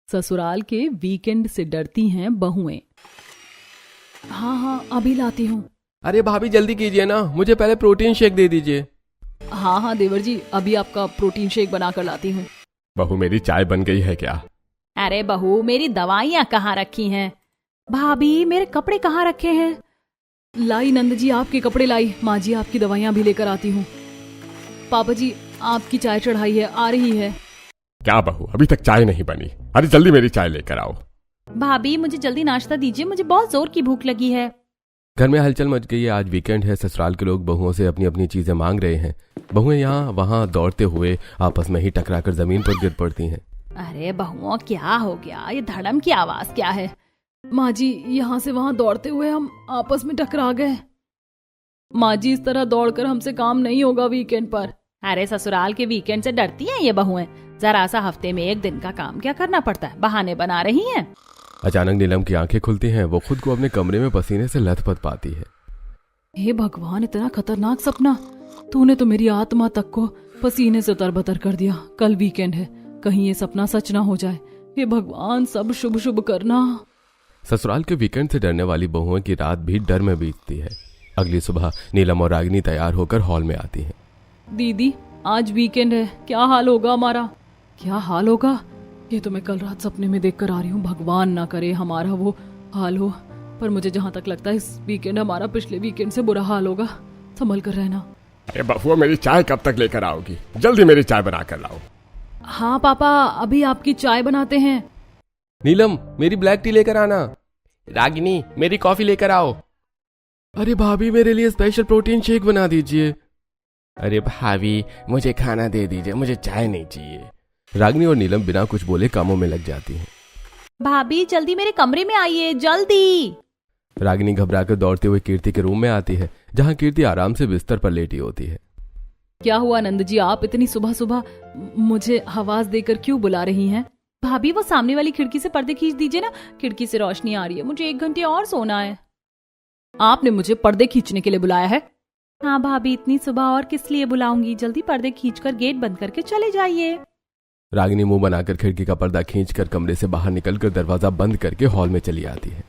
ससुराल के वीकेंड से डरती हैं बहुएं। हाँ हाँ अभी लाती हूँ। अरे भाभी जल्दी कीजिए ना, मुझे पहले प्रोटीन शेक दे दीजिए। हाँ हाँ देवर जी, अभी आपका प्रोटीन शेक बना कर लाती हूँ। बहू मेरी चाय बन गई है क्या? अरे बहू, मेरी दवाइयाँ कहाँ रखी हैं? भाभी मेरे कपड़े कहाँ रखे हैं? लाई नंद जी, आपके कपड़े लाई। माँ जी आपकी दवाइयाँ भी लेकर आती हूँ। पापा जी आपकी चाय चढ़ाई है, आ रही है। क्या बहू, अभी तक चाय नहीं बनी? अरे जल्दी मेरी चाय लेकर आओ। भाभी मुझे जल्दी नाश्ता दीजिए, मुझे बहुत जोर की भूख लगी है। घर में हलचल मच गई है। आज वीकेंड है। ससुराल के लोग बहुओं से अपनी अपनी चीजें मांग रहे हैं। बहुएं यहाँ वहाँ दौड़ते हुए आपस में ही टकराकर जमीन पर गिर पड़ती हैं। अरे बहुओं क्या हो गया? ये धड़म की आवाज क्या है? माँ जी यहाँ से वहाँ दौड़ते हुए हम आपस में टकरा गए। माँ जी इस तरह दौड़कर हमसे काम नहीं होगा वीकेंड पर। अरे ससुराल के वीकेंड से डरती हैं ये बहुएं? जरा सा हफ्ते में एक दिन का काम क्या करना पड़ता है, बहाने बना रही हैं। अचानक नीलम की आंखें खुलती हैं। वो खुद को अपने कमरे में पसीने से लथपथ पाती है। हे भगवान, इतना खतरनाक सपना! तूने तो मेरी आत्मा तक को पसीने से तरबतर कर दिया। कल वीकेंड है, कहीं ये सपना सच ना हो जाए। हे भगवान, सब शुभ शुभ करना। ससुराल के वीकेंड से डरने वाली बहुओं की रात भी डर में बीतती है। अगली सुबह नीलम और रागिनी तैयार होकर हॉल में आती हैं। दीदी आज वीकेंड है, क्या हाल होगा हमारा? क्या हाल होगा? ये तो मैं कल रात सपने में देख कर आ रही हूँ। भगवान ना करे हमारा वो हाल हो, पर मुझे जहाँ तक लगता है इस वीकेंड हमारा पिछले वीकेंड से बुरा हाल होगा। संभल कर रहना। अरे बहू, मेरी चाय कब तक लेकर आओगी? जल्दी मेरी चाय बना कर लाओ। हाँ पापा, अभी आपकी चाय बनाते हैं। नीलम मेरी ब्लैक टी लेकर आना। रागिनी मेरी कॉफी लेकर आओ। अरे भाभी मेरे लिए स्पेशल प्रोटीन शेक बना दीजिए। अरे भाभी मुझे खाना दे दीजिए, मुझे चाय नहीं चाहिए। रागिनी और नीलम बिना कुछ बोले कामों में लग जाती हैं। भाभी जल्दी मेरे कमरे में आइए, जल्दी। रागिनी घबराकर दौड़ते हुए कीर्ति के रूम में आती है, जहां कीर्ति आराम से बिस्तर पर लेटी होती है। क्या हुआ नंद जी, आप इतनी सुबह सुबह मुझे आवाज देकर क्यों बुला रही हैं? भाभी वो सामने वाली खिड़की से पर्दे खींच दीजिए ना, खिड़की से रोशनी आ रही है। मुझे 1 घंटे और सोना है। आपने मुझे पर्दे खींचने के लिए बुलाया है? हाँ भाभी, इतनी सुबह और किस लिए बुलाऊंगी? जल्दी पर्दे खींचकर गेट बंद करके चले जाइए। रागिनी मुंह बनाकर खिड़की का पर्दा खींचकर कमरे से बाहर निकलकर दरवाजा बंद करके हॉल में चली आती है।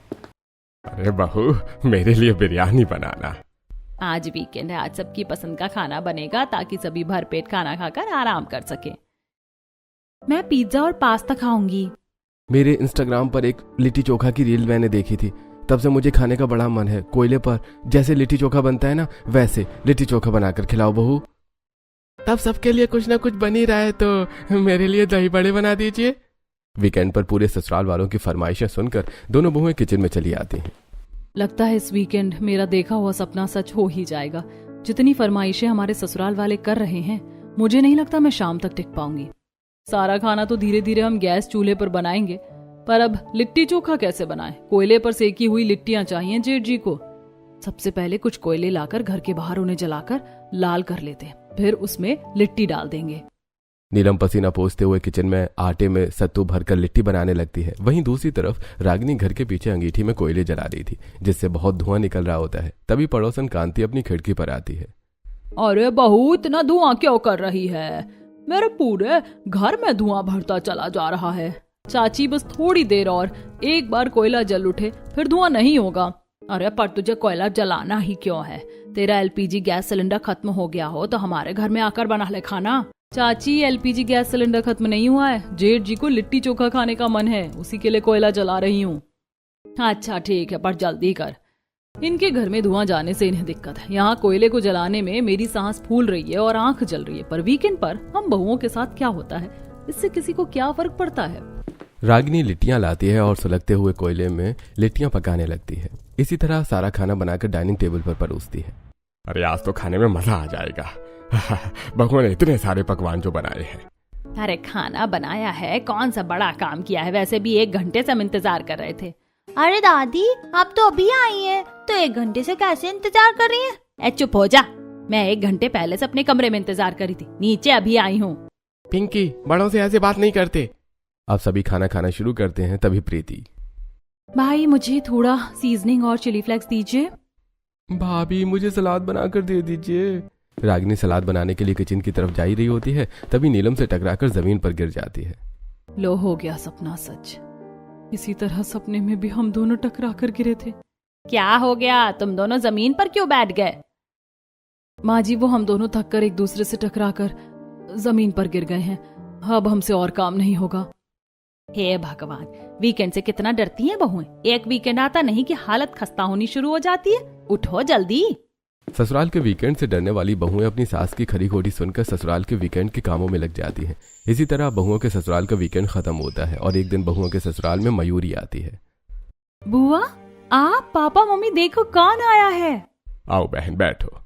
अरे बहू मेरे लिए बिरयानी बनाना। आज वीकेंड है, आज सबकी पसंद का खाना बनेगा ताकि सभी भरपेट खाना खाकर आराम कर सके। मैं पिज्जा और पास्ता खाऊंगी। मेरे इंस्टाग्राम पर एक लिट्टी चोखा की रील मैंने देखी थी, तब से मुझे खाने का बड़ा मन है। कोयले पर जैसे लिट्टी चोखा बनता है ना, वैसे लिट्टी चोखा बनाकर खिलाओ बहू। तब सबके लिए कुछ ना कुछ बन ही रहा है, तो मेरे लिए दही बड़े बना दीजिए। वीकेंड पर पूरे ससुराल वालों की फरमाइशें सुनकर दोनों बहुएं किचन में चली आती हैं। लगता है इस वीकेंड मेरा देखा हुआ सपना सच हो ही जाएगा। जितनी फरमाइशें हमारे ससुराल वाले कर रहे हैं, मुझे नहीं लगता मैं शाम तक टिक पाऊंगी। सारा खाना तो धीरे धीरे हम गैस चूल्हे पर बनाएंगे, पर अब लिट्टी चोखा कैसे बनाएं? कोयले पर सेकी हुई लिट्टियां चाहिए जेठ जी को। सबसे पहले कुछ कोयले लाकर घर के बाहर उन्हें जलाकर लाल कर लेते हैं, फिर उसमें लिट्टी डाल देंगे। नीलम पसीना पोंछते हुए किचन में आटे में सत्तू भरकर लिट्टी बनाने लगती है। वहीं दूसरी तरफ रागिनी घर के पीछे अंगीठी में कोयले जला रही थी, जिससे बहुत धुआं निकल रहा होता है। तभी पड़ोसन कांति अपनी खिड़की पर आती है। अरे बहू, इतना धुआं क्यों कर रही है? मेरे पूरे घर में धुआं भरता चला जा रहा है। चाची बस थोड़ी देर और, एक बार कोयला जल उठे फिर धुआं नहीं होगा। अरे पर तुझे कोयला जलाना ही क्यों है? तेरा एलपीजी गैस सिलेंडर खत्म हो गया हो तो हमारे घर में आकर बना ले खाना। चाची एलपीजी गैस सिलेंडर खत्म नहीं हुआ है, जेठ जी को लिट्टी चोखा खाने का मन है, उसी के लिए कोयला जला रही हूँ। अच्छा ठीक है, पर जल्दी कर। इनके घर में धुआं जाने से इन्हें दिक्कत है, यहाँ कोयले को जलाने में मेरी सांस फूल रही है और आंख जल रही है। पर वीकेंड पर हम बहुओं के साथ क्या होता है, इससे किसी को क्या फर्क पड़ता है? रागिनी लिट्टियां लाती है और सुलगते हुए कोयले में लिट्टियां पकाने लगती है। इसी तरह सारा खाना बनाकर डाइनिंग टेबल पर परोसती है। अरे आज तो खाने में मजा आ जाएगा। बहू ने इतने सारे पकवान जो बनाए हैं। अरे खाना बनाया है, कौन सा बड़ा काम किया है? वैसे भी 1 घंटे से हम इंतजार कर रहे थे। अरे दादी, आप तो अभी आई हैं, तो 1 घंटे से कैसे इंतजार कर रही हैं? चुप हो जा, मैं 1 घंटे पहले से अपने कमरे में इंतजार करी थी, नीचे अभी आई हूँ। पिंकी, बड़ों से ऐसे बात नहीं करते। अब सभी खाना खाना शुरू करते हैं। तभी प्रीति, भाई मुझे थोड़ा सीजनिंग और चिली फ्लेक्स दीजिए। भाभी मुझे सलाद बनाकर दे दीजिए। रागिनी सलाद बनाने के लिए किचन की तरफ जा ही रही होती है, तभी नीलम से टकराकर जमीन पर गिर जाती है। लो हो गया सपना सच। इसी तरह सपने में भी हम दोनों टकरा कर गिरे थे। क्या हो गया, तुम दोनों जमीन पर क्यों बैठ गए? माँ जी, वो हम दोनों थक कर एक दूसरे से टकरा कर जमीन पर गिर गए हैं। अब हमसे और काम नहीं होगा। हे भगवान, वीकेंड से कितना डरती हैं बहुएं। एक वीकेंड आता नहीं कि हालत खस्ता होनी शुरू हो जाती है। उठो जल्दी। ससुराल के वीकेंड से डरने वाली बहुएं अपनी सास की खरी खोटी सुनकर ससुराल के वीकेंड के कामों में लग जाती हैं। इसी तरह बहुओं के ससुराल का वीकेंड खत्म होता है और एक दिन बहुओं के ससुराल में मयूरी आती है। बुआ, आप, पापा, मम्मी, देखो कौन आया है। आओ बहन बैठो।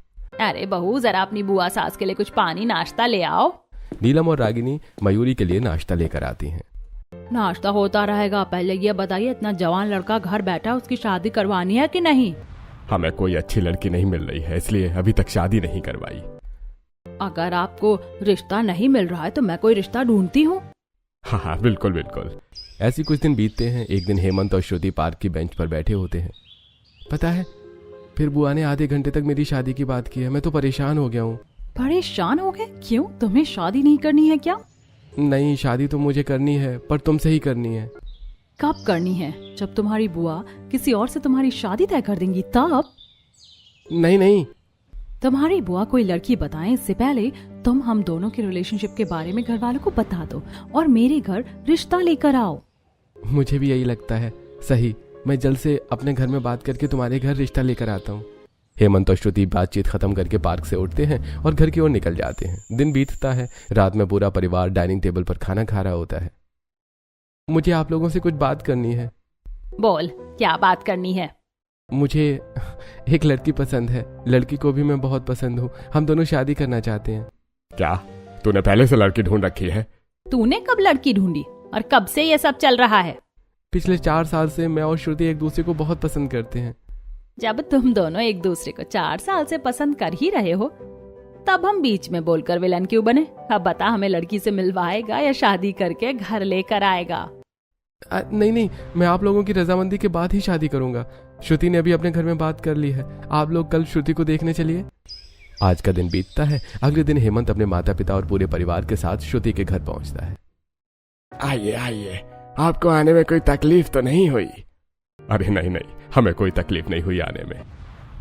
अरे बहू, जरा अपनी बुआ सास के लिए कुछ पानी नाश्ता ले आओ। नीलम और रागिनी मयूरी के लिए नाश्ता लेकर आती हैं। नाश्ता होता रहेगा, पहले ये बताइए, इतना जवान लड़का घर बैठा, उसकी शादी करवानी है कि नहीं? हमें कोई अच्छी लड़की नहीं मिल रही है, इसलिए अभी तक शादी नहीं करवाई। अगर आपको रिश्ता नहीं मिल रहा है तो मैं कोई रिश्ता ढूंढती हूँ। हाँ बिल्कुल बिल्कुल। ऐसी कुछ दिन बीतते हैं। एक दिन हेमंत और श्रुति पार्क की बेंच पर बैठे होते हैं। पता है, फिर बुआ ने आधे घंटे तक मेरी शादी की बात की है। मैं तो परेशान हो गया हूँ। परेशान हो गए? क्यों, तुम्हें शादी नहीं करनी है क्या? नहीं, शादी तो मुझे करनी है, पर तुमसे ही करनी है। कब करनी है? जब तुम्हारी बुआ किसी और से तुम्हारी शादी तय कर देंगी तब? नहीं। तुम्हारी बुआ कोई लड़की बताएं इससे पहले तुम हम दोनों के रिलेशनशिप के बारे में घर वालों को बता दो और मेरे घर रिश्ता लेकर आओ। मुझे भी यही लगता है। सही, मैं जल्द से अपने घर में बात करके तुम्हारे घर रिश्ता लेकर आता हूँ। हेमंत और श्रुति बातचीत खत्म करके पार्क से उठते हैं और घर की ओर निकल जाते हैं। दिन बीतता है। रात में पूरा परिवार डाइनिंग टेबल पर खाना खा रहा होता है। मुझे आप लोगों से कुछ बात करनी है। बोल, क्या बात करनी है? मुझे एक लड़की पसंद है। लड़की को भी मैं बहुत पसंद हूँ। हम दोनों शादी करना चाहते हैं। क्या तूने पहले से लड़की ढूंढ रखी है? तूने कब लड़की ढूंढी और कब से ये सब चल रहा है? पिछले 4 साल से मैं और श्रुति एक दूसरे को बहुत पसंद करते हैं। जब तुम दोनों एक दूसरे को 4 साल से पसंद कर ही रहे हो तब हम बीच में बोलकर विलन क्यों बने? अब बता, हमें लड़की से मिलवाएगा या शादी करके घर लेकर आएगा? नहीं, मैं आप लोगों की रजामंदी के बाद ही शादी करूंगा। श्रुति ने अभी अपने घर में बात कर ली है। आप लोग कल श्रुति को देखने चलिए। आज का दिन बीतता है। अगले दिन हेमंत अपने माता पिता और पूरे परिवार के साथ श्रुति के घर पहुंचता है। आइए, आपको आने में कोई तकलीफ तो नहीं हुई? अरे नहीं, हमें कोई तकलीफ नहीं हुई आने में।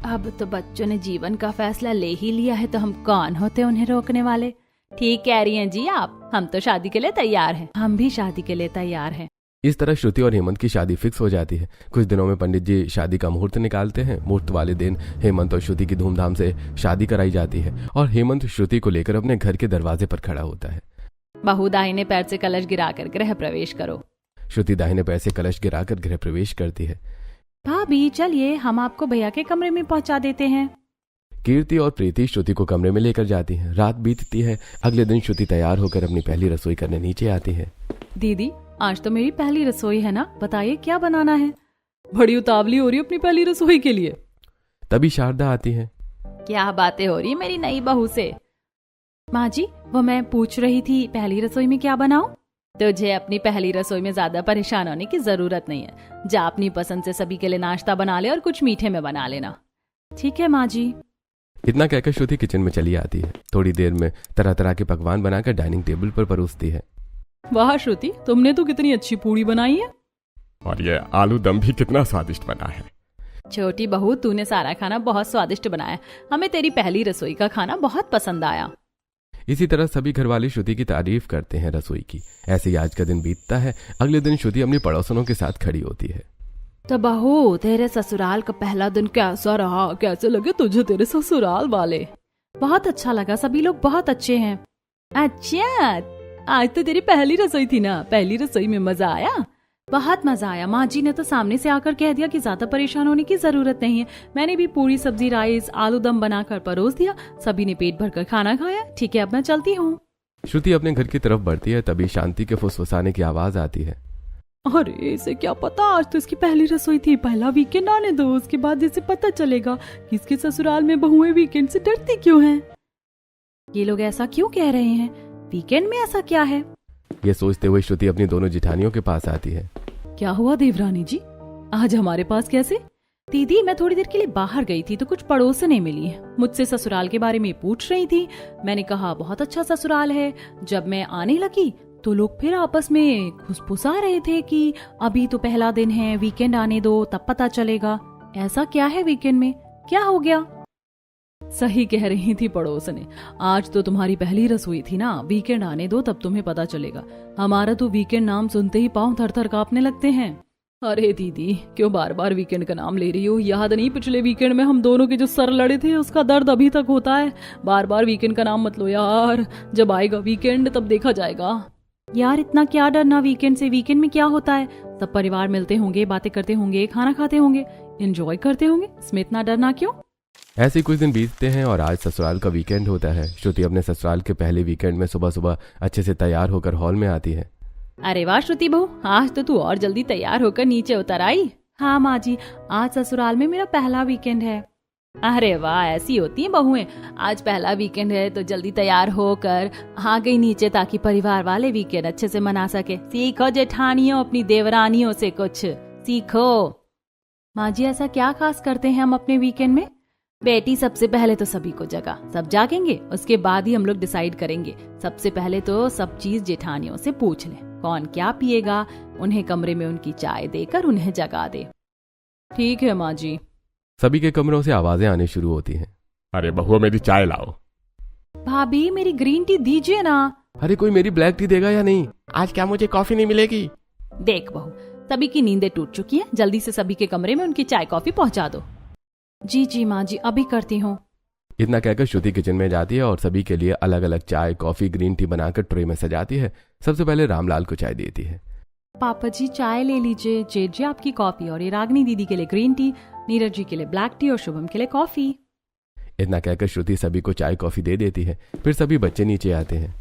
अब तो बच्चों ने जीवन का फैसला ले ही लिया है तो हम कौन होते उन्हें रोकने वाले? ठीक कह रही हैं जी आप, हम तो शादी के लिए तैयार हैं। हम भी शादी के लिए तैयार हैं। इस तरह श्रुति और हेमंत की शादी फिक्स हो जाती है। कुछ दिनों में पंडित जी शादी का मुहूर्त निकालते हैं। मुहूर्त वाले दिन हेमंत और श्रुति की धूमधाम से शादी कराई जाती है और हेमंत श्रुति को लेकर अपने घर के दरवाजे पर खड़ा होता है। बहू, दाहिने पैर से कलश गिराकर गृह प्रवेश करो। श्रुति दाहिने पैर से कलश गिराकर गृह प्रवेश करती है। भाभी चलिए, हम आपको भैया के कमरे में पहुंचा देते हैं। कीर्ति और प्रीति श्रुति को कमरे में लेकर जाती हैं। रात बीतती है। अगले दिन श्रुति तैयार होकर अपनी पहली रसोई करने नीचे आती है। दीदी, आज तो मेरी पहली रसोई है ना, बताइए क्या बनाना है? बड़ी उतावली हो रही है अपनी पहली रसोई के लिए। तभी शारदा आती है। क्या बातें हो रही है मेरी नई बहू से? माँ जी, वो मैं पूछ रही थी पहली रसोई में क्या बनाऊं? तुझे अपनी पहली रसोई में ज्यादा परेशान होने की जरूरत नहीं है। जा अपनी पसंद से सभी के लिए नाश्ता बना ले और कुछ मीठे में बना लेना। ठीक है माँ जी। इतना कहकर श्रुति किचन में चली आती है। थोड़ी देर में तरह तरह के पकवान बनाकर डाइनिंग टेबल पर परोसती है। वाह श्रुति, तुमने तो कितनी अच्छी पूड़ी बनाई है। और ये आलू दम भी कितना स्वादिष्ट बना है। छोटी बहू, तूने सारा खाना बहुत स्वादिष्ट बनाया। हमें तेरी पहली रसोई का खाना बहुत पसंद आया। इसी तरह सभी घरवाले श्रुति की तारीफ करते हैं रसोई की। ऐसे ही आज का दिन बीतता है। अगले दिन श्रुति अपनी पड़ोसनों के साथ खड़ी होती है। तो बहू, तेरे ससुराल का पहला दिन कैसा रहा? कैसे लगे तुझे तेरे ससुराल वाले? बहुत अच्छा लगा, सभी लोग बहुत अच्छे हैं। अच्छा, आज तो तेरी पहली रसोई थी ना? पहली रसोई में मजा आया? बहुत मजा आया। माँ जी ने तो सामने से आकर कह दिया कि ज्यादा परेशान होने की जरूरत नहीं है। मैंने भी पूरी सब्जी, राइस, आलू दम बनाकर परोस दिया। सभी ने पेट भरकर खाना खाया। ठीक है, अब मैं चलती हूँ। श्रुति अपने घर की तरफ बढ़ती है। तभी शांति के फुसफुसाने की आवाज आती है। अरे इसे क्या पता, आज तो इसकी पहली रसोई थी। पहला वीकेंड आने दो, उसके बाद इसे पता चलेगा कि इसके ससुराल में बहुएं वीकेंड से डरती क्यों हैं। ये लोग ऐसा क्यों कह रहे हैं? वीकेंड में ऐसा क्या है? ये सोचते हुए श्रुति अपनी दोनों जिठानियों के पास आती है। क्या हुआ देवरानी जी, आज हमारे पास कैसे? दीदी, मैं थोड़ी देर के लिए बाहर गई थी तो कुछ पड़ोसनें मिली। मुझसे ससुराल के बारे में पूछ रही थी। मैंने कहा बहुत अच्छा ससुराल है। जब मैं आने लगी तो लोग फिर आपस में फुसफुसा रहे थे कि अभी तो पहला दिन है, वीकेंड आने दो तब पता चलेगा। ऐसा क्या है वीकेंड में, क्या हो गया? सही कह रही थी पड़ोसने, आज तो तुम्हारी पहली रसोई थी ना, वीकेंड आने दो तब तुम्हें पता चलेगा। हमारा तो वीकेंड नाम सुनते ही पांव थर थर कांपने लगते हैं। अरे दीदी, क्यों बार बार वीकेंड का नाम ले रही हो? याद नहीं पिछले वीकेंड में हम दोनों के जो सर लड़े थे, उसका दर्द अभी तक होता है। बार बार वीकेंड का नाम मत लो यार, जब आएगा वीकेंड तब देखा जाएगा। यार इतना क्या डरना वीकेंड से? वीकेंड में क्या होता है? सब परिवार मिलते होंगे, बातें करते होंगे, खाना खाते होंगे, एंजॉय करते होंगे, इसमें इतना डरना क्यों? ऐसे ही कुछ दिन बीतते हैं और आज ससुराल का वीकेंड होता है। श्रुति अपने ससुराल के पहले वीकेंड में सुबह सुबह अच्छे से तैयार होकर हॉल में आती है। अरे वाह श्रुति बहू, आज तो तू और जल्दी तैयार होकर नीचे उतर आई। हाँ माँ जी, आज ससुराल में मेरा पहला वीकेंड है। अरे वाह, ऐसी होती हैं बहुएं, आज पहला वीकेंड है तो जल्दी तैयार होकर आ गई नीचे ताकि परिवार वाले वीकेंड अच्छे से मना सके। सीखो जेठानियों, अपनी देवरानियों से कुछ सीखो। माँ जी, ऐसा क्या खास करते हैं हम अपने वीकेंड में? बेटी, सबसे पहले तो सभी को जगा, सब जागेंगे, उसके बाद ही हम लोग डिसाइड करेंगे। सबसे पहले तो सब चीज जेठानियों से पूछ लें, कौन क्या पिएगा, उन्हें कमरे में उनकी चाय देकर उन्हें जगा दे। ठीक है माँ जी। सभी के कमरों से आवाजें आने शुरू होती हैं। अरे बहुआ, मेरी चाय लाओ। भाभी, मेरी ग्रीन टी दीजिए ना। अरे कोई मेरी ब्लैक टी देगा या नहीं? आज क्या मुझे कॉफी नहीं मिलेगी? देख बहू, सभी की नींदें टूट चुकी हैं, जल्दी से सभी के कमरे में उनकी चाय कॉफी पहुंचा दो। जी जी माँ जी, अभी करती हूँ। इतना कहकर श्रुति किचन में जाती है और सभी के लिए अलग अलग चाय, कॉफी, ग्रीन टी बनाकर ट्रे में सजाती है। सबसे पहले रामलाल को चाय देती है। पापा जी चाय ले लीजिए, जेठ जी आपकी कॉफी, और ये रागनी दीदी के लिए ग्रीन टी, नीरज जी के लिए ब्लैक टी और शुभम के लिए कॉफी। इतना कहकर श्रुति सभी को चाय कॉफी दे देती है। फिर सभी बच्चे नीचे आते हैं।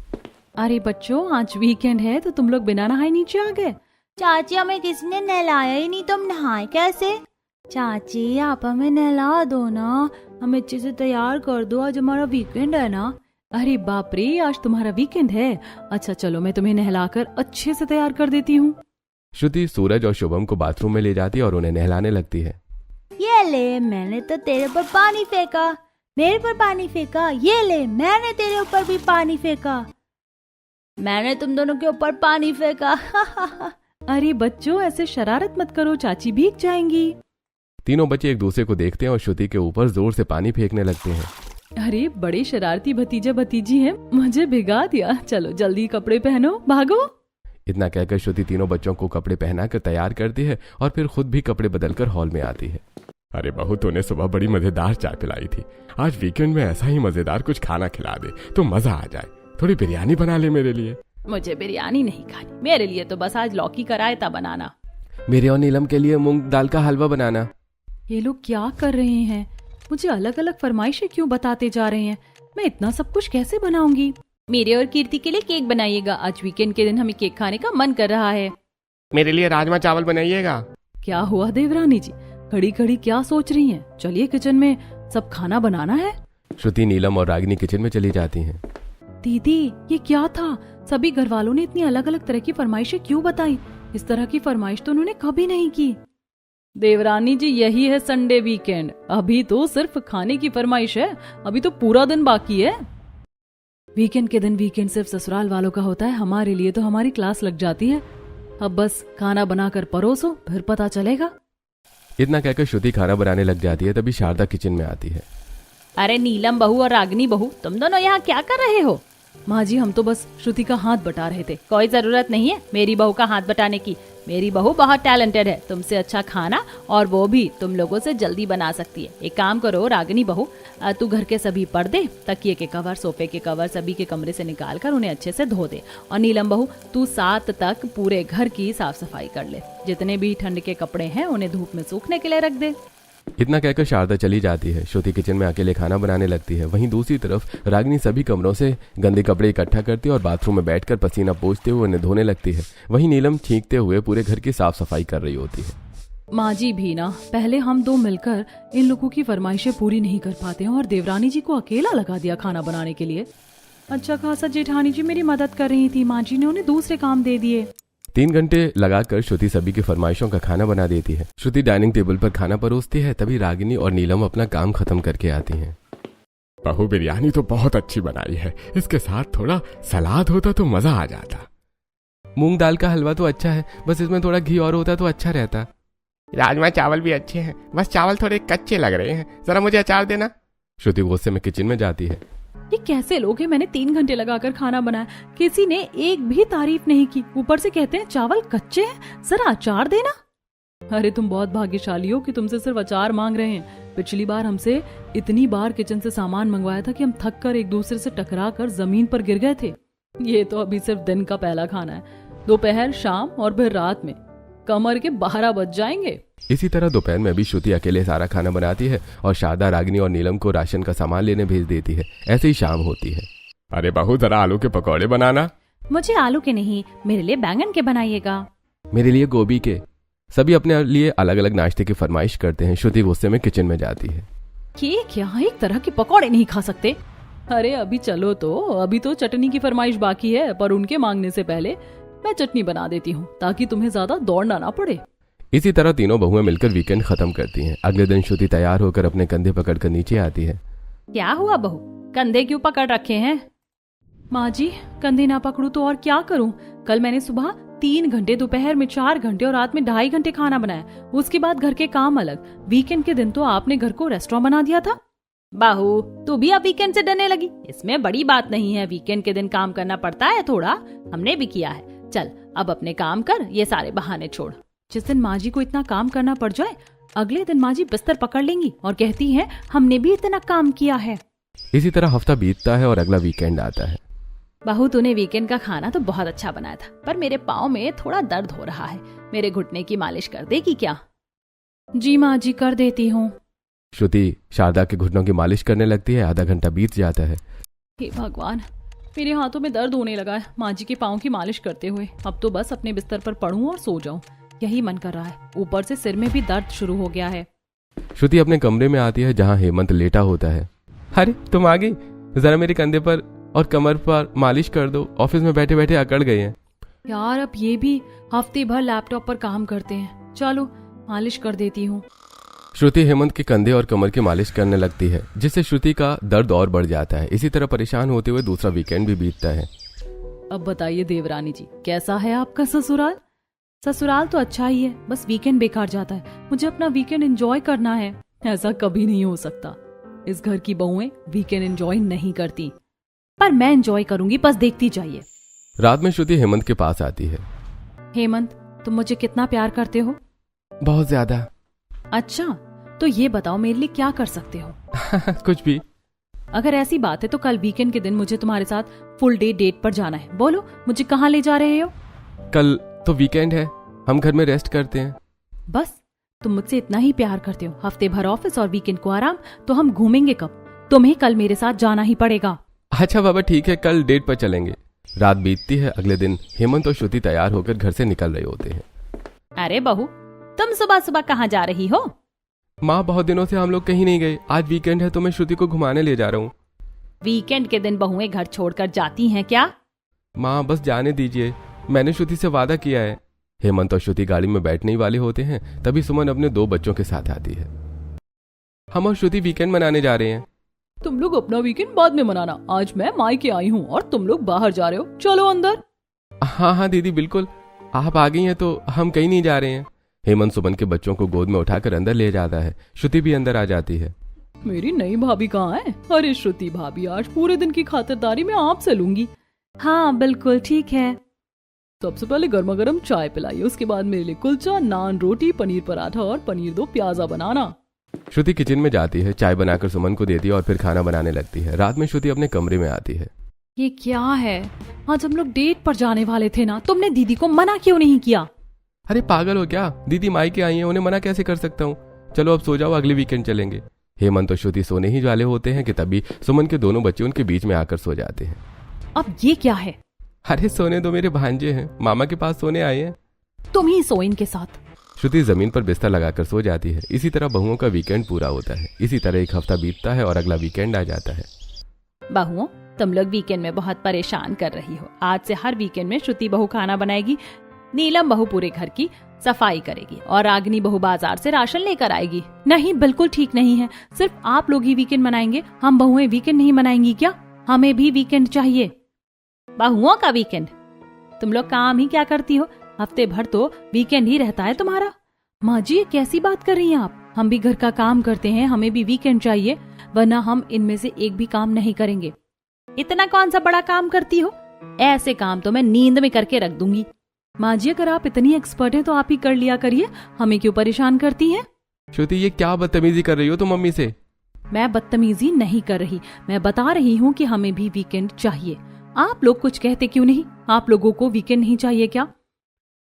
अरे बच्चों, आज वीकेंड है तो तुम लोग बिना नहाए नीचे आ गए? चाची, हमें किसी ने नहलाया ही नहीं, तुम नहाए कैसे? चाची, आप हमें नहला दो ना, हमें अच्छे से तैयार कर दो, आज हमारा वीकेंड है ना। अरे बाप रे, आज तुम्हारा वीकेंड है? अच्छा चलो, मैं तुम्हें नहलाकर अच्छे से तैयार कर देती हूँ। श्रुति सूरज और शुभम को बाथरूम में ले जाती है और उन्हें नहलाने लगती है। ये ले, मैंने तो तेरे पर पानी फेंका, मेरे पर पानी फेंका। ये ले, मैंने तेरे ऊपर भी पानी फेंका, मैंने तुम दोनों के ऊपर पानी फेंका। अरे बच्चों, ऐसे शरारत मत करो, चाची भीग जाएंगी। तीनों बच्चे एक दूसरे को देखते हैं और श्रुति के ऊपर जोर से पानी फेंकने लगते हैं। अरे बड़े शरारती भतीजा भतीजी हैं, मुझे भिगा दिया। चलो जल्दी कपड़े पहनो, भागो। इतना कहकर श्रुति तीनों बच्चों को कपड़े पहनाकर तैयार करती है और फिर खुद भी कपड़े बदलकर हॉल में आती है। अरे बहू, तूने सुबह बड़ी मजेदार चाय पिलाई थी, आज वीकेंड में ऐसा ही मजेदार कुछ खाना खिला दे तो मजा आ जाए। थोड़ी बिरयानी बना ले मेरे लिए। मुझे बिरयानी नहीं खानी, मेरे लिए तो बस आज लौकी का रायता बनाना। मेरे और नीलम के लिए मूंग दाल का हलवा बनाना। ये लोग क्या कर रहे हैं? मुझे अलग अलग फरमाइशें क्यों बताते जा रहे हैं? मैं इतना सब कुछ कैसे बनाऊंगी? मेरे और कीर्ति के लिए केक बनाइएगा, आज वीकेंड के दिन हमें केक खाने का मन कर रहा है। मेरे लिए राजमा चावल बनाइएगा। क्या हुआ देवरानी जी, खड़ी खड़ी क्या सोच रही हैं? चलिए किचन में, सब खाना बनाना है। श्रुति, नीलम और रागिनी किचन में चली जाती हैं। दीदी, ये क्या था? सभी घर वालों ने इतनी अलग अलग तरह की फरमाइशें क्यों बताई? इस तरह की फरमाइश तो उन्होंने कभी नहीं की। देवरानी जी, यही है संडे वीकेंड, अभी तो सिर्फ खाने की फरमाइश है, अभी तो पूरा दिन बाकी है। वीकेंड के दिन वीकेंड सिर्फ ससुराल वालों का होता है, हमारे लिए तो हमारी क्लास लग जाती है। अब बस खाना बनाकर परोसो, फिर पता चलेगा। इतना कहकर श्रुति खाना बनाने लग जाती है। तभी शारदा किचन में आती है। अरे नीलम बहू और रागनी बहू, तुम दोनों यहाँ क्या कर रहे हो? माँ जी, हम तो बस श्रुति का हाथ बटा रहे थे। कोई जरूरत नहीं है मेरी बहू का हाथ बटाने की, मेरी बहू बहुत टैलेंटेड है, तुमसे अच्छा खाना और वो भी तुम लोगों से जल्दी बना सकती है। एक काम करो रागिनी बहू, तू घर के सभी पर्दे, तकिए के कवर, सोफे के कवर सभी के कमरे से निकाल कर उन्हें अच्छे से धो दे। और नीलम बहू, तू 7 तक पूरे घर की साफ सफाई कर ले। जितने भी ठंड के कपड़े हैं उन्हें धूप में सूखने के लिए रख दे। इतना कहकर शारदा चली जाती है। श्रुति किचन में अकेले खाना बनाने लगती है। वहीं दूसरी तरफ रागिनी सभी कमरों से गंदे कपड़े इकट्ठा करती है और बाथरूम में बैठकर पसीना पोंछते हुए उन्हें धोने लगती है। वहीं नीलम छींकते हुए पूरे घर की साफ सफाई कर रही होती है। माँ जी भी ना, पहले हम दो मिलकर इन लोगों की फरमाइशें पूरी नहीं कर पाते हैं और देवरानी जी को अकेला लगा दिया खाना बनाने के लिए। अच्छा खासा जेठानी जी मेरी मदद कर रही थी, माँ जी ने उन्हें दूसरे काम दे दिए। 3 घंटे लगाकर श्रुति सभी की फरमाइशों का खाना बना देती है। श्रुति डाइनिंग टेबल पर खाना परोसती है। तभी रागिनी और नीलम अपना काम खत्म करके आती हैं। बहू, बिरयानी तो बहुत अच्छी बनाई है, इसके साथ थोड़ा सलाद होता तो मजा आ जाता। मूंग दाल का हलवा तो अच्छा है, बस इसमें थोड़ा घी और होता तो अच्छा रहता। राजमा चावल भी अच्छे हैं, बस चावल थोड़े कच्चे लग रहे हैं, जरा मुझे अचार देना। श्रुति गुस्से में किचन में जाती है। ये कैसे लोग हैं? मैंने 3 घंटे लगाकर खाना बनाया, किसी ने एक भी तारीफ नहीं की, ऊपर से कहते हैं चावल कच्चे हैं, जरा अचार देना। अरे तुम बहुत भाग्यशाली हो कि तुमसे सिर्फ अचार मांग रहे हैं। पिछली बार हमसे इतनी बार किचन से सामान मंगवाया था कि हम थक कर एक दूसरे से टकरा कर जमीन पर गिर गए थे। ये तो अभी सिर्फ दिन का पहला खाना है, दोपहर, शाम और फिर रात में कमर के 12 बज जाएंगे। इसी तरह दोपहर में भी श्रुति अकेले सारा खाना बनाती है और शारदा, रागिनी और नीलम को राशन का सामान लेने भेज देती है। ऐसे ही शाम होती है। अरे बहू, जरा आलू के पकौड़े बनाना। मुझे आलू के नहीं, मेरे लिए बैंगन के बनाइएगा। मेरे लिए गोभी के। सभी अपने लिए अलग अलग नाश्ते की फरमाइश करते हैं। श्रुति गुस्से में किचन में जाती है। ये क्या, एक तरह के पकौड़े नहीं खा सकते? अरे अभी चलो तो, अभी तो चटनी की फरमाइश बाकी है, पर उनके मांगने से पहले मैं चटनी बना देती हूँ ताकि तुम्हें ज्यादा दौड़ना ना पड़े। इसी तरह तीनों बहुएं मिलकर वीकेंड खत्म करती हैं। अगले दिन श्रुति तैयार होकर अपने कंधे पकड़कर नीचे आती है। क्या हुआ बहू, कंधे क्यों पकड़ रखे हैं? माँ जी, कंधे ना पकड़ू तो और क्या करूँ? कल मैंने सुबह 3 घंटे, दोपहर में 4 घंटे और रात में 2.5 घंटे खाना बनाया। उसके बाद घर के काम अलग। वीकेंड के दिन तो आपने घर को रेस्टोरेंट बना दिया था। बहू, तू भी अब वीकेंड से डरने लगी? इसमें बड़ी बात नहीं है, वीकेंड के दिन काम करना पड़ता है थोड़ा, हमने भी किया है। चल अब अपने काम कर, ये सारे बहाने छोड़। जिस दिन माँ जी को इतना काम करना पड़ जाए, अगले दिन माँ जी बिस्तर पकड़ लेंगी और कहती हैं हमने भी इतना काम किया है। इसी तरह हफ्ता बीतता है और अगला वीकेंड आता है। बहू, तूने वीकेंड का खाना तो बहुत अच्छा बनाया था, पर मेरे पाँव में थोड़ा दर्द हो रहा है, मेरे घुटने की मालिश कर देगी क्या? जी माँ जी, कर देती हूँ। श्रुति शारदा के घुटनों की मालिश करने लगती है। आधा घंटा बीत जाता है। हे भगवान, मेरे हाथों में दर्द होने लगा है माँ जी के पाँव की मालिश करते हुए। अब तो बस अपने बिस्तर पर पड़ूं और सो जाऊं, यही मन कर रहा है। ऊपर से सिर में भी दर्द शुरू हो गया है। श्रुति अपने कमरे में आती है जहाँ हेमंत लेटा होता है। अरे तुम आ गई, जरा मेरे कंधे पर और कमर पर मालिश कर दो, ऑफिस में बैठे बैठे अकड़ गए हैं। यार अब ये भी हफ्ते भर लैपटॉप पर काम करते हैं, चलो मालिश कर देती हूँ। श्रुति हेमंत के कंधे और कमर की मालिश करने लगती है, जिससे श्रुति का दर्द और बढ़ जाता है। इसी तरह परेशान होते हुए दूसरा वीकेंड भी बीतता है। अब बताइए देवरानी जी, कैसा है आपका ससुराल? ससुराल तो अच्छा ही है, बस वीकेंड बेकार जाता है। मुझे अपना वीकेंड एंजॉय करना है। ऐसा कभी नहीं हो सकता, इस घर की बहुएं वीकेंड एंजॉय नहीं करती। पर मैं एंजॉय करूंगी, बस देखती जाइए। रात में श्रुति हेमंत के पास आती है। हेमंत, तुम मुझे कितना प्यार करते हो? बहुत ज्यादा। अच्छा, तो ये बताओ मेरे लिए क्या कर सकते हो? कुछ भी। अगर ऐसी बात है तो कल वीकेंड के दिन मुझे तुम्हारे साथ फुल डे डेट पर जाना है। बोलो, मुझे कहाँ ले जा रहे हो? कल तो वीकेंड है, हम घर में रेस्ट करते हैं। बस तुम मुझसे इतना ही प्यार करते हो? हफ्ते भर ऑफिस और वीकेंड को आराम, तो हम घूमेंगे कब? तुम्हें कल मेरे साथ जाना ही पड़ेगा। अच्छा बाबा ठीक है, कल डेट पर चलेंगे। रात बीतती है। अगले दिन हेमंत और श्रुति तैयार होकर घर से निकल रहे होते हैं। अरे बहू, तुम सुबह सुबह कहाँ जा रही हो? माँ, बहुत दिनों से हम लोग कहीं नहीं गए, आज वीकेंड है तो मैं श्रुति को घुमाने ले जा रहा हूँ। वीकेंड के दिन बहुएं घर छोड़कर जाती हैं क्या? माँ बस जाने दीजिए, मैंने श्रुति से वादा किया है। हेमंत और श्रुति गाड़ी में बैठने ही वाले होते हैं, तभी सुमन अपने 2 बच्चों के साथ आती है। हम और श्रुति वीकेंड मनाने जा रहे हैं। तुम लोग अपना वीकेंड बाद में मनाना, आज मैं मायके आई हूँ और तुम लोग बाहर जा रहे हो, चलो अंदर। हाँ हाँ दीदी बिल्कुल, आप आ गई हैं तो हम कहीं नहीं जा रहे हैं। हेमंत सुमन के बच्चों को गोद में उठाकर अंदर ले जाता है। श्रुति भी अंदर आ जाती है। मेरी नई भाभी कहाँ है? अरे श्रुति भाभी, आज पूरे दिन की खातिरदारी मैं आपसे लूंगी। हाँ बिल्कुल ठीक है। सबसे पहले गर्मा गर्म चाय पिलाइए, उसके बाद मेरे लिए कुलचा, नान, रोटी, पनीर पराठा और पनीर 2 प्याजा बनाना। श्रुति किचन में जाती है, चाय बनाकर सुमन को देती है और फिर खाना बनाने लगती है। रात में श्रुति अपने कमरे में आती है। ये क्या है? आज हम लोग डेट पर जाने वाले थे ना, तुमने दीदी को मना क्यों नहीं किया? अरे पागल हो क्या, दीदी मायके आई हैं, उन्हें मना कैसे कर सकता हूँ। चलो अब सो जाओ, अगले वीकेंड चलेंगे। हेमंत और श्रुति सोने ही वाले होते हैं कि तभी सुमन के दोनों बच्चे उनके बीच में आकर सो जाते हैं। अब ये क्या है? अरे सोने दो, मेरे भांजे हैं, मामा के पास सोने आए हैं। तुम ही सो इनके साथ। श्रुति जमीन पर बिस्तर लगाकर सो जाती है। इसी तरह बहुओं का वीकेंड पूरा होता है। इसी तरह एक हफ्ता बीतता है और अगला वीकेंड आ जाता है। बहुओं, तुम लोग वीकेंड में बहुत परेशान कर रही हो। आज से हर वीकेंड में श्रुति बहू खाना बनाएगी, नीलम बहू पूरे घर की सफाई करेगी और रागिनी बहू बाजार से राशन लेकर आएगी। नहीं, बिल्कुल ठीक नहीं है। सिर्फ आप लोग ही वीकेंड मनाएंगे, हम बहुएं वीकेंड नहीं मनाएंगी क्या? हमें भी वीकेंड चाहिए। बहुओं का वीकेंड? तुम लोग काम ही क्या करती हो, हफ्ते भर तो वीकेंड ही रहता है तुम्हारा। माँ जी ये कैसी बात कर रही हैं आप, हम भी घर का काम करते हैं, हमें भी वीकेंड चाहिए, वरना हम इनमें से एक भी काम नहीं करेंगे। इतना कौन सा बड़ा काम करती हो, ऐसे काम तो मैं नींद में करके रख दूंगी। माँ जी अगर आप इतनी एक्सपर्ट हैं तो आप ही कर लिया करिए, हमें क्यों परेशान करती हैं। श्रुति ये क्या बदतमीजी कर रही हो तुम मम्मी से? मैं बदतमीजी नहीं कर रही, मैं बता रही हूँ कि हमें भी वीकेंड चाहिए। आप लोग कुछ कहते क्यों नहीं, आप लोगों को वीकेंड नहीं चाहिए क्या?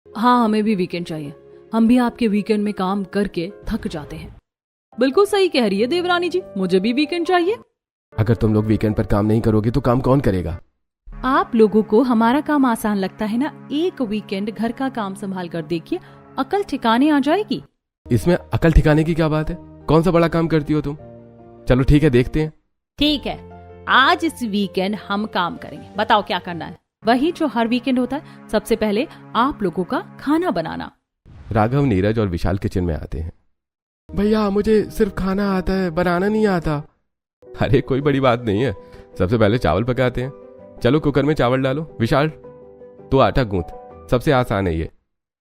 हाँ हमें भी वीकेंड चाहिए, हम भी आपके वीकेंड में काम करके थक जाते हैं। बिल्कुल सही कह रही है देवरानी जी, मुझे भी वीकेंड चाहिए। अगर तुम लोग वीकेंड पर काम नहीं करोगे तो काम कौन करेगा? आप लोगों को हमारा काम आसान लगता है ना, एक वीकेंड घर का काम संभाल कर देखिए, अकल ठिकाने आ जाएगी। इसमें अकल ठिकाने की क्या बात है? कौन सा बड़ा काम करती हो तुम? चलो ठीक है देखते हैं। ठीक है, आज इस वीकेंड हम काम करेंगे, बताओ क्या करना है। वही जो हर वीकेंड होता है, सबसे पहले आप लोगों का खाना बनाना। राघव, नीरज और विशाल किचन में आते हैं। भैया मुझे सिर्फ खाना आता है, बनाना नहीं आता। अरे कोई बड़ी बात नहीं है, सबसे पहले चावल पकाते हैं। चलो कुकर में चावल डालो। विशाल तो आटा गूंथ, सबसे आसान है ये।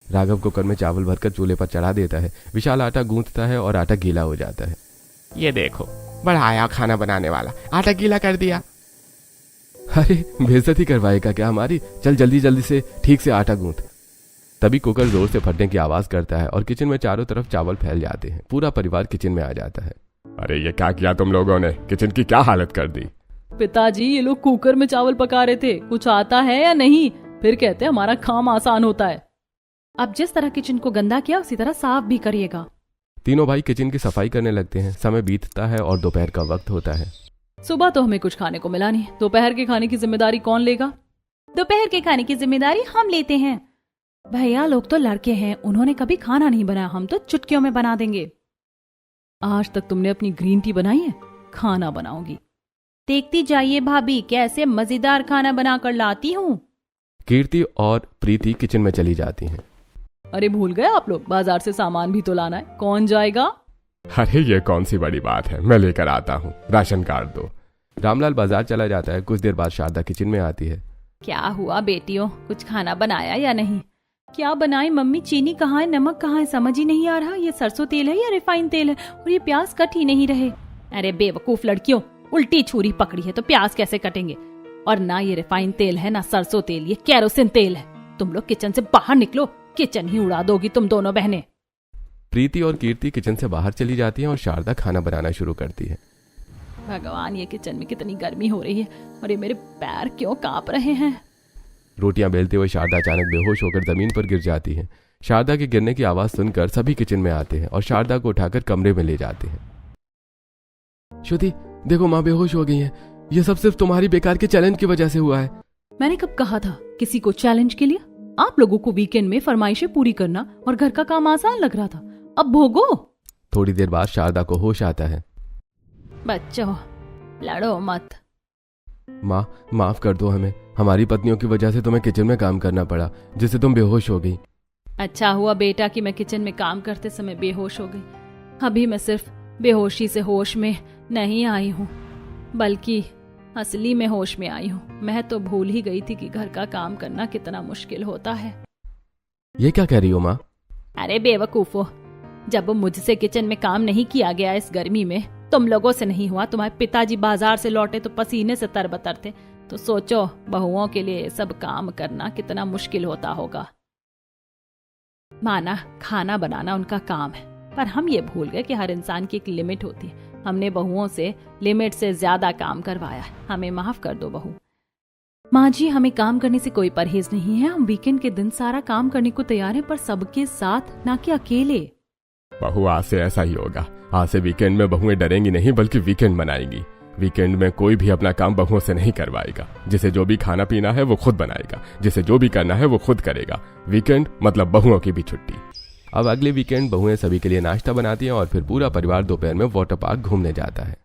राघव कुकर में चावल भरकर चूल्हे पर चढ़ा देता है। विशाल आटा गूंथता है और आटा गीला हो जाता है। ये देखो बढ़ाया खाना बनाने वाला, आटा गीला कर दिया। अरे बेइज्जती करवाएगा क्या हमारी? चल जल्दी जल्दी से ठीक से आटा गूंथ। तभी कुकर जोर से फटने की आवाज करता है और किचन में चारों तरफ चावल फैल जाते हैं। पूरा परिवार किचन में आ जाता है। अरे ये क्या किया तुम लोगों ने, किचन की क्या हालत कर दी। पिताजी ये लोग कुकर में चावल पका रहे थे, कुछ आता है या नहीं, फिर कहते हैं हमारा काम आसान होता है। अब जिस तरह किचन को गंदा किया उसी तरह साफ भी करिएगा। तीनों भाई किचन की सफाई करने लगते हैं। समय बीतता है और दोपहर का वक्त होता है। सुबह तो हमें कुछ खाने को मिला नहीं, दोपहर के खाने की जिम्मेदारी कौन लेगा? दोपहर के खाने की जिम्मेदारी हम लेते हैं। भैया लोग तो लड़के हैं, उन्होंने कभी खाना नहीं बनाया, हम तो चुटकियों में बना देंगे। आज तक तुमने अपनी ग्रीन टी बनाई है, खाना बनाऊंगी। देखती जाइए भाभी कैसे मजेदार खाना बनाकर लाती हूँ। कीर्ति और प्रीति किचन में चली जाती हैं। अरे भूल गए आप लोग, बाजार से सामान भी तो लाना है, कौन जाएगा? अरे ये कौन सी बड़ी बात है, मैं लेकर आता हूँ, राशन कार्ड दो। रामलाल बाजार चला जाता है। कुछ देर बाद शारदा किचन में आती है। क्या हुआ बेटियों, कुछ खाना बनाया या नहीं? क्या बनाए मम्मी, चीनी कहाँ है, नमक कहाँ है, समझ ही नहीं आ रहा। ये सरसों तेल है या रिफाइन तेल है, और ये प्याज कट ही नहीं रहे। अरे बेवकूफ लड़कियों, उल्टी छुरी पकड़ी है तो प्याज कैसे कटेंगे? और ना ये रिफाइन तेल है ना सरसों तेल, ये केरोसिन तेल है। तुम लोग किचन से बाहर निकलो, किचन ही उड़ा दोगी तुम दोनों बहनें। प्रीति और कीर्ति किचन से बाहर चली जाती हैं और शारदा खाना बनाना शुरू करती है। भगवान ये किचन में कितनी गर्मी हो रही है, और ये मेरे पैर क्यों कांप रहे हैं? रोटियां बेलते हुए शारदा अचानक बेहोश होकर जमीन पर गिर जाती है। शारदा के गिरने की आवाज सुनकर सभी किचन में आते हैं और शारदा को उठाकर कमरे में ले जाते हैं। श्रुति देखो माँ बेहोश हो गई है, ये सब सिर्फ तुम्हारी बेकार के चैलेंज की वजह से हुआ है। मैंने कब कहा था किसी को चैलेंज के लिए? आप लोगों को वीकेंड में फरमाइशें पूरी करना और घर का काम आसान लग रहा था, अब भोगो। थोड़ी देर बाद शारदा को होश आता है। बच्चों लड़ो मत। माँ माफ कर दो हमें, हमारी पत्नियों की वजह से तुम्हें किचन में काम करना पड़ा, जिससे तुम बेहोश हो गई। अच्छा हुआ बेटा कि मैं किचन में काम करते समय बेहोश हो गई। अभी मैं सिर्फ बेहोशी से होश में नहीं आई हूँ, बल्कि असली में होश में आई हूँ। मैं तो भूल ही गई थी कि घर का काम करना कितना मुश्किल होता है। ये क्या कह रही हो माँ? अरे बेवकूफो, जब मुझसे किचन में काम नहीं किया गया इस गर्मी में, तुम लोगों से नहीं हुआ, तुम्हारे पिताजी बाजार से लौटे तो पसीने से तरबतर थे, तो सोचो बहुओं के लिए सब काम करना कितना मुश्किल होता होगा। माना खाना बनाना उनका काम है, पर हम ये भूल गए कि हर इंसान की एक लिमिट होती है। हमने बहुओं से लिमिट से ज्यादा काम करवाया है, हमें माफ कर दो बहू। माँ जी हमें काम करने से कोई परहेज नहीं है, हम वीकेंड के दिन सारा काम करने को तैयार हैं, पर सबके साथ, ना कि अकेले। बहू आज से ऐसा ही होगा, आज से वीकेंड में बहुएं डरेंगी नहीं बल्कि वीकेंड मनाएंगी। वीकेंड में कोई भी अपना काम बहुओं से नहीं करवाएगा। जिसे जो भी खाना पीना है वो खुद बनाएगा, जिसे जो भी करना है वो खुद करेगा। वीकेंड मतलब बहुओं की भी छुट्टी। अब अगले वीकेंड बहुएं सभी के लिए नाश्ता बनाती हैं और फिर पूरा परिवार दोपहर में वाटर पार्क घूमने जाता है।